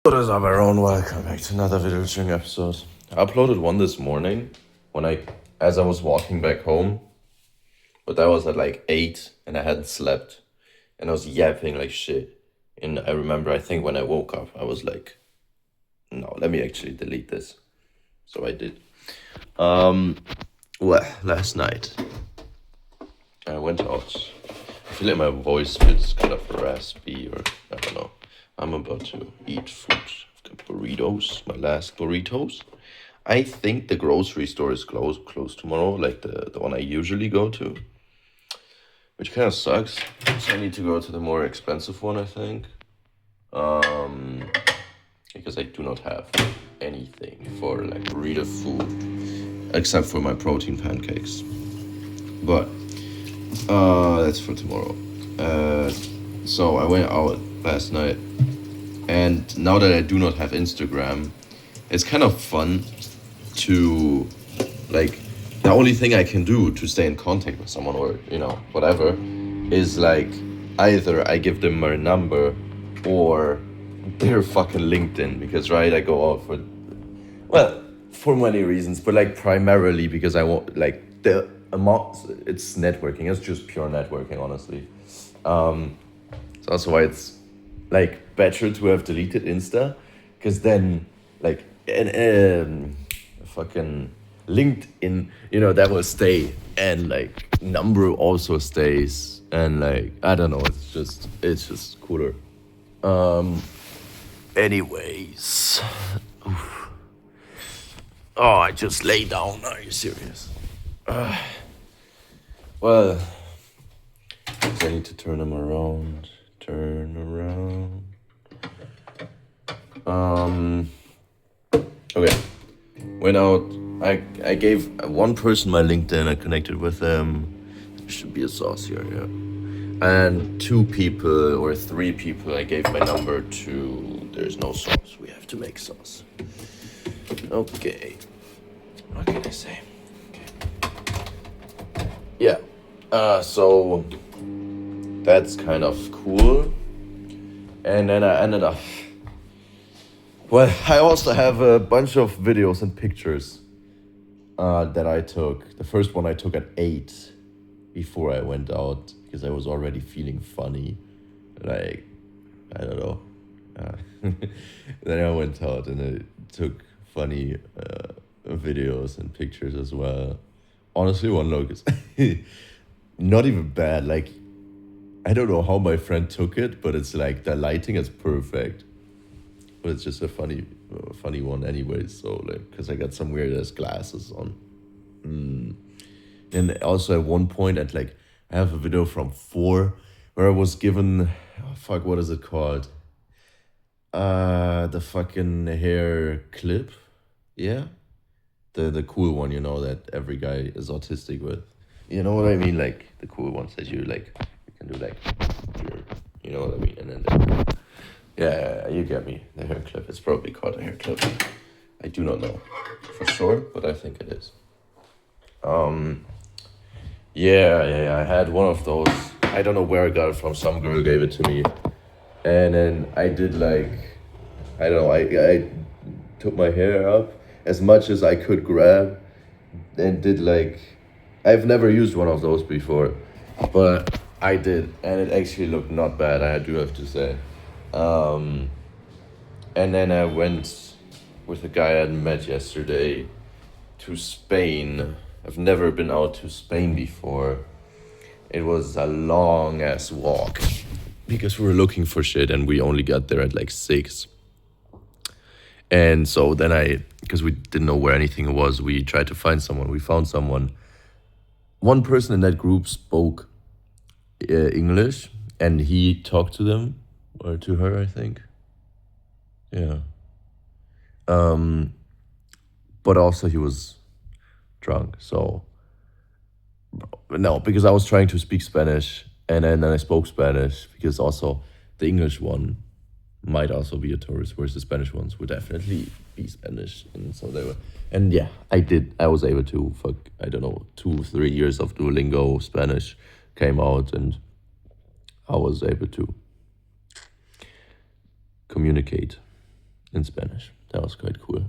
What is up, everyone? Welcome back to another video sharing episode. I uploaded one this morning as I was walking back home, but that was at like 8 and I hadn't slept and I was yapping like shit. And I remember, I think when I woke up, I was like, no, let me actually delete this. So I did. Well, last night I went out. I feel like my voice is kind of raspy, or I don't know. I'm about to eat food. I've got burritos, my last burritos. I think the grocery store is closed tomorrow, like the one I usually go to, which kind of sucks. So I need to go to the more expensive one, I think, because I do not have anything for like burrito food except for my protein pancakes. But that's for tomorrow. So I went out last night. And now that I do not have Instagram, it's kind of fun to, like, the only thing I can do to stay in contact with someone or, whatever, is like either I give them my number or their fucking LinkedIn. Because, right, I go out for many reasons, but like primarily because I want, like, the amount, it's networking. It's just pure networking, honestly. So that's why it's like better to have deleted Insta, because then like fucking LinkedIn, that will stay, and like number also stays, and like I don't know, it's just cooler. Anyways, oof. Oh, I just lay down. Are you serious? Well, I need to turn them around. Turn around. Okay. Went out. I gave one person my LinkedIn. I connected with them. There should be a sauce here, yeah. And 2 people or 3 people I gave my number to. There's no sauce. We have to make sauce. Okay. What can I say? Okay. Yeah. So that's kind of cool. And then I ended up... Well, I also have a bunch of videos and pictures that I took. The first one I took at 8 before I went out because I was already feeling funny. Like, I don't know. Then I went out and I took funny videos and pictures as well. Honestly, one look is not even bad. Like, I don't know how my friend took it, but it's like the lighting is perfect. But it's just a funny one anyway. So like, because I got some weird ass glasses on. And also at one point, I have a video from 4 where I was given, what is it called? The fucking hair clip, yeah, the cool one, that every guy is autistic with. You know what I mean? Like the cool ones that you can do like, you know what I mean? And then yeah, you get me. The hair clip. It's probably called a hair clip. I do not know for sure, but I think it is. Yeah. I had one of those. I don't know where I got it from. Some girl gave it to me, and then I did I don't know. I took my hair up as much as I could grab, and did I've never used one of those before, but I did, and it actually looked not bad. I do have to say. And then I went with a guy I met yesterday to Spain. I've never been out to Spain before. It was a long ass walk because we were looking for shit and we only got there at 6. And so then because we didn't know where anything was, we tried to find someone. We found someone. One person in that group spoke English, and he talked to them, or to her, I think. Yeah. But also he was drunk, so no, because I was trying to speak Spanish, and then I spoke Spanish, because also the English one might also be a tourist, whereas the Spanish ones would definitely be Spanish, and so they were. And yeah, I was able to, 2-3 years of Duolingo Spanish came out, and I was able to communicate in Spanish. That was quite cool.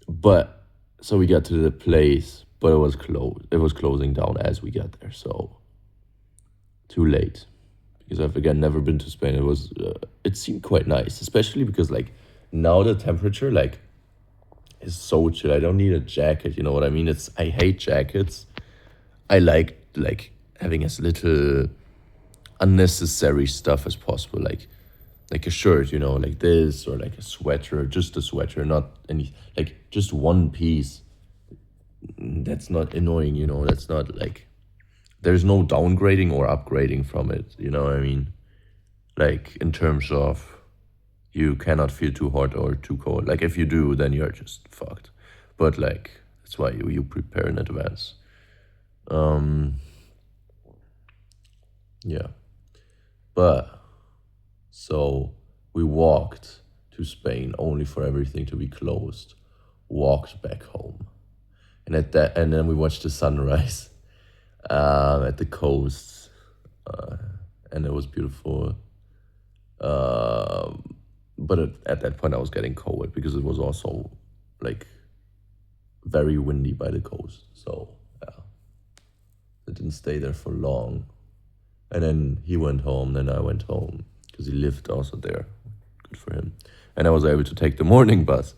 But so we got to the place, but it was closed. It was closing down as we got there, so too late. Because I've again never been to Spain. It seemed quite nice, especially because like now the temperature like is so chill. I don't need a jacket. You know what I mean? I hate jackets. I like having as little unnecessary stuff as possible, like a shirt, like this, or like a sweater, just a sweater, not any, like just one piece. That's not annoying, that's not like, there's no downgrading or upgrading from it, you know what I mean? Like in terms of you cannot feel too hot or too cold. Like if you do, then you're just fucked. But like that's why you prepare in advance. Yeah. But so we walked to Spain only for everything to be closed. Walked back home. And then we watched the sunrise at the coast. And it was beautiful. But at that point I was getting cold because it was also like very windy by the coast. So yeah, I didn't stay there for long. And then he went home, then I went home because he lived also there. Good for him. And I was able to take the morning bus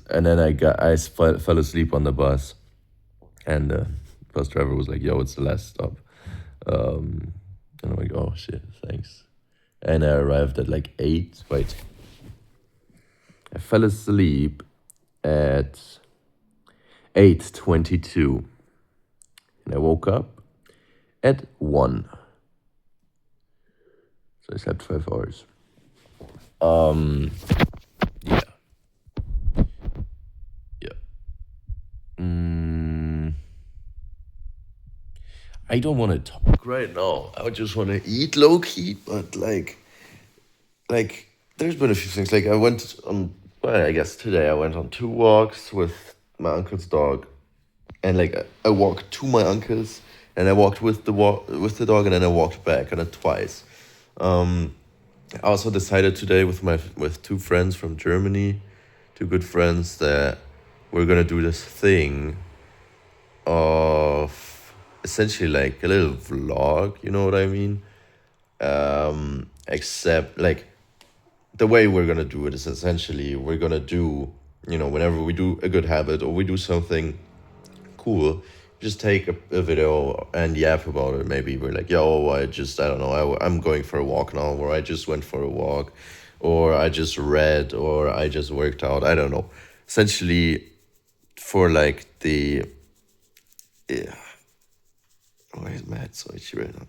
and then I fell asleep on the bus, and the bus driver was like, "Yo, it's the last stop." And I'm like, "Oh shit, thanks." And I arrived at like 8. Wait. I fell asleep at 8:22. And I woke up at 1. So I slept 5 hours. Yeah. Yeah. I don't want to talk right now. I just want to eat low key, but like, there's been a few things. Like I went on, well, I guess today I went on 2 walks with my uncle's dog, and like I walked to my uncle's, and I walked with the dog, and then I walked back, and then twice. I also decided today with 2 friends from Germany, 2 good friends, that we're gonna do this thing of essentially like a little vlog, you know what I mean? Except like the way we're gonna do it is essentially we're gonna do, whenever we do a good habit or we do something cool, just take a video and yap about it. Maybe we're like, yo, I don't know, I'm going for a walk now, or I just went for a walk, or I just read, or I just worked out. I don't know. Essentially, for like yeah. Why is my head so itchy right now?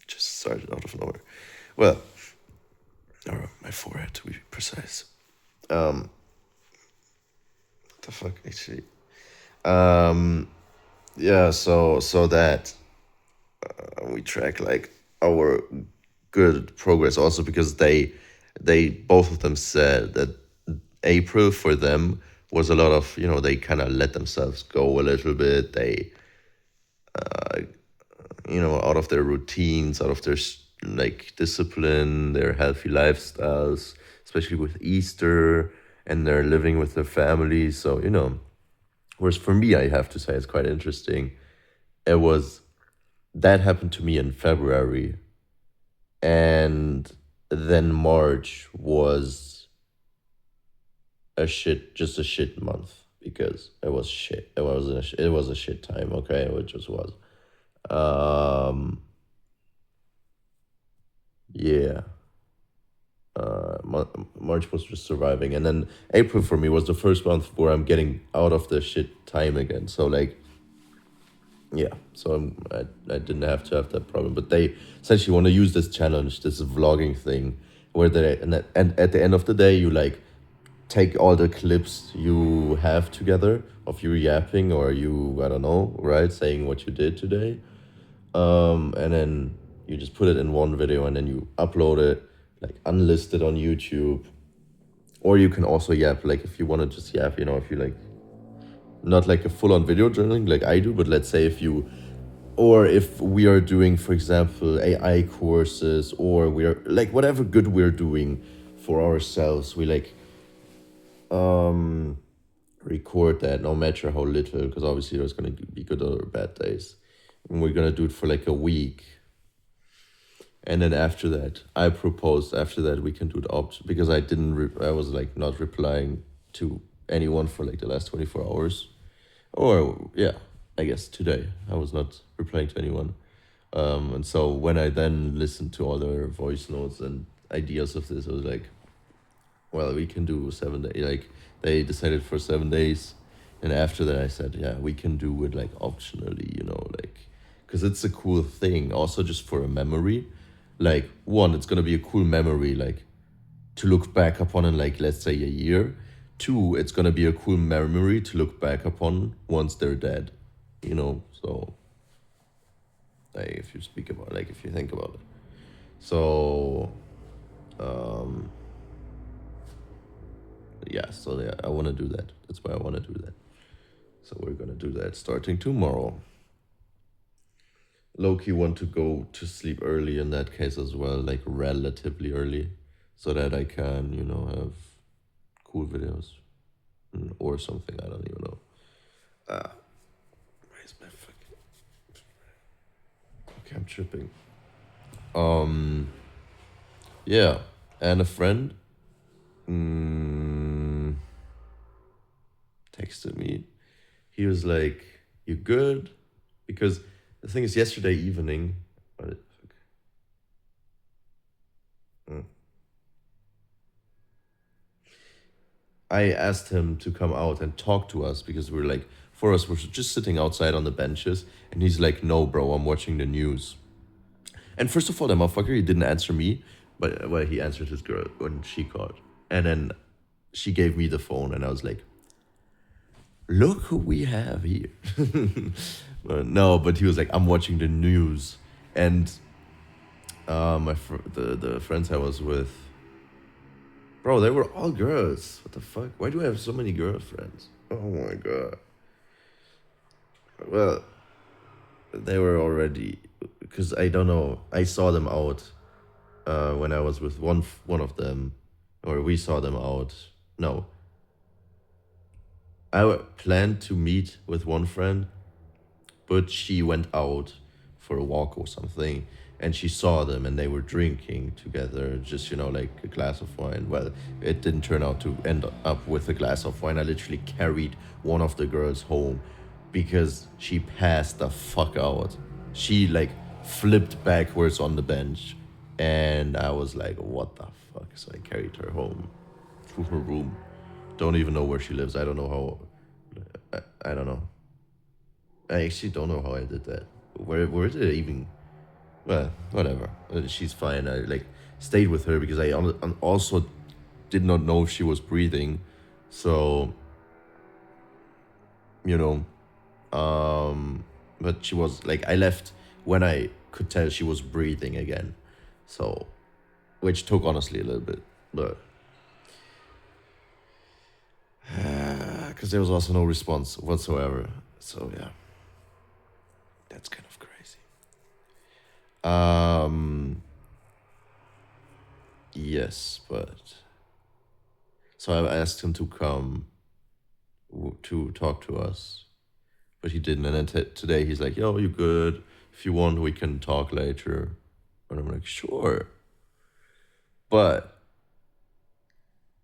Just started out of nowhere. Well, or my forehead to be precise. What the fuck, actually? Yeah, so that we track like our good progress also, because they both of them said that April for them was a lot of, they kind of let themselves go a little bit. They out of their routines, out of their like discipline, their healthy lifestyles, especially with Easter, and they're living with their families. So whereas for me, I have to say it's quite interesting. That happened to me in February, and then March was just a shit month, because it was shit. It was a shit time. Okay, it just was. Yeah. March was just surviving, and then April for me was the first month where I'm getting out of the shit time again. So like, yeah. So I didn't have to have that problem, but they essentially want to use this challenge, this vlogging thing, where and at the end of the day, you like take all the clips you have together of you yapping, or you, I don't know, right, saying what you did today. And then you just put it in one video, and then you upload it, like unlisted on YouTube. Or you can also yap, like if you want to just yap, if you like, not like a full-on video journaling like I do, but let's say if we are doing, for example, AI courses, or we're like whatever good we're doing for ourselves. We like record that no matter how little, because obviously there's gonna be good or bad days. And we're gonna do it for like a week. And then after that, I proposed after that we can do the option, because I didn't, I was like not replying to anyone for like the last 24 hours. Or, yeah, I guess today I was not replying to anyone. And so when I then listened to all their voice notes and ideas of this, I was like, well, we can do 7 days. Like, they decided for 7 days. And after that, I said, yeah, we can do it like optionally, like, because it's a cool thing. Also, just for a memory. Like, one, it's going to be a cool memory, like, to look back upon in, like, let's say a year. Two, it's going to be a cool memory to look back upon once they're dead, So, like, if you speak about, like, if you think about it. So, yeah, so yeah, I want to do that. That's why I want to do that. So we're going to do that starting tomorrow. Loki want to go to sleep early in that case as well, like relatively early, so that I can, have cool videos or something. I don't even know. Where's my fucking? Okay, I'm tripping. Yeah, and a friend texted me. He was like, "You good?" Because the thing is, yesterday evening. What the fuck? I asked him to come out and talk to us, because we're like, for us, we're just sitting outside on the benches. And he's like, no, bro, I'm watching the news. And first of all, the motherfucker, he didn't answer me, but well, he answered his girl when she called. And then she gave me the phone, and I was like, look who we have here. No, but he was like, I'm watching the news. And the friends I was with, bro, they were all girls. What the fuck? Why do I have so many girlfriends? Oh my god. Well, they were already, because I don't know. I saw them out when I was with one of them, or we saw them out. No, I planned to meet with one friend, but she went out for a walk or something, and she saw them and they were drinking together, just like a glass of wine. Well, it didn't turn out to end up with a glass of wine. I literally carried one of the girls home because she passed the fuck out. She like flipped backwards on the bench, and I was like, what the fuck? So I carried her home to her room. Don't even know where she lives. I don't know how. I don't know. I actually don't know how I did that. Where did it even? Well, whatever. She's fine. I like stayed with her because I also did not know if she was breathing. So, you know, but she was like, I left when I could tell she was breathing again. So, which took honestly a little bit, but because there was also no response whatsoever. So yeah, that's kind of crazy. Yes, but so I asked him to come to talk to us, but he didn't. And then today he's like, "Yo, you good? If you want, we can talk later." And I'm like, "Sure," but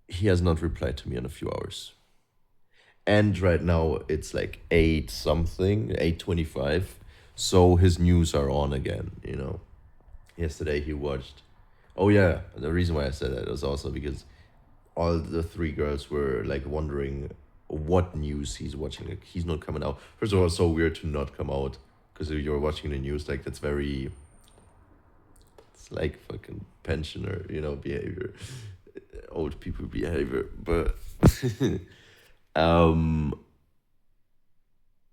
he has not replied to me in a few hours. And right now it's like 8 something, 8:25. So his news are on again, Yesterday he watched. Oh yeah, the reason why I said that was also because all the 3 girls were like wondering what news he's watching. Like, he's not coming out. First of all, it's so weird to not come out, because if you're watching the news, like that's very, it's like fucking pensioner, behavior, old people behavior. But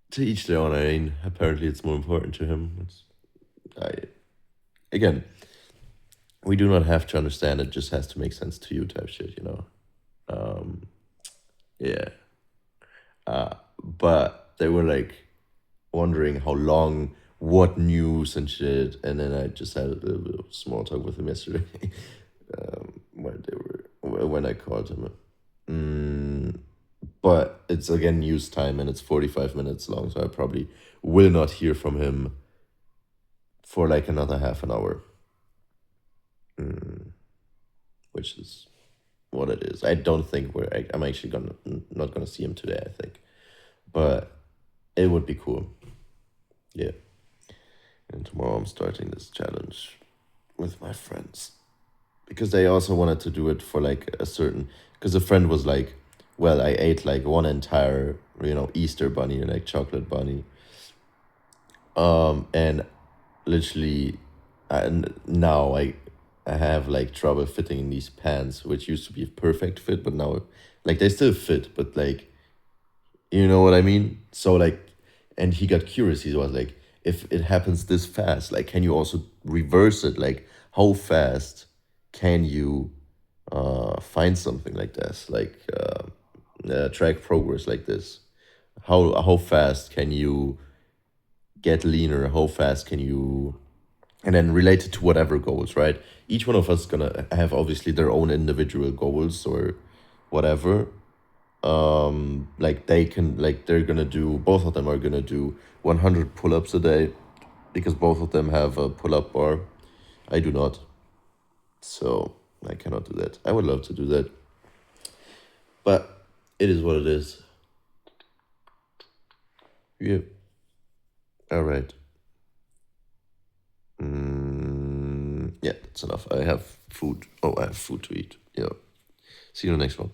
to each their own. I mean, apparently it's more important to him. Again, we do not have to understand. It just has to make sense to you, type shit. Yeah. But they were like wondering how long, what news and shit, and then I just had a little bit of small talk with them yesterday. Where they were when I called him. But it's again news time and it's 45 minutes long, so I probably will not hear from him for like another half an hour, which is what it is. I don't think I'm actually not gonna see him today, I think. But it would be cool. Yeah. And tomorrow I'm starting this challenge with my friends. Because they also wanted to do it for like a certain, because a friend was like, well, I ate like one entire, Easter bunny, like chocolate bunny. And literally, now I have like trouble fitting in these pants, which used to be a perfect fit, but now like they still fit, but like, you know what I mean? So like, and he got curious. He was like, if it happens this fast, like, can you also reverse it? Like, how fast can you find something like this? Like, track progress like this? How fast can you get leaner? How fast can you, and then related to whatever goals, right? Each one of us gonna have obviously their own individual goals or whatever. Like they're gonna do, both of them are gonna do 100 pull-ups a day because both of them have a pull-up bar. I do not, so I cannot do that. I would love to do that, but it is what it is. Yeah. All right. Yeah, that's enough. I have food. Oh, I have food to eat. Yeah. See you in the next one.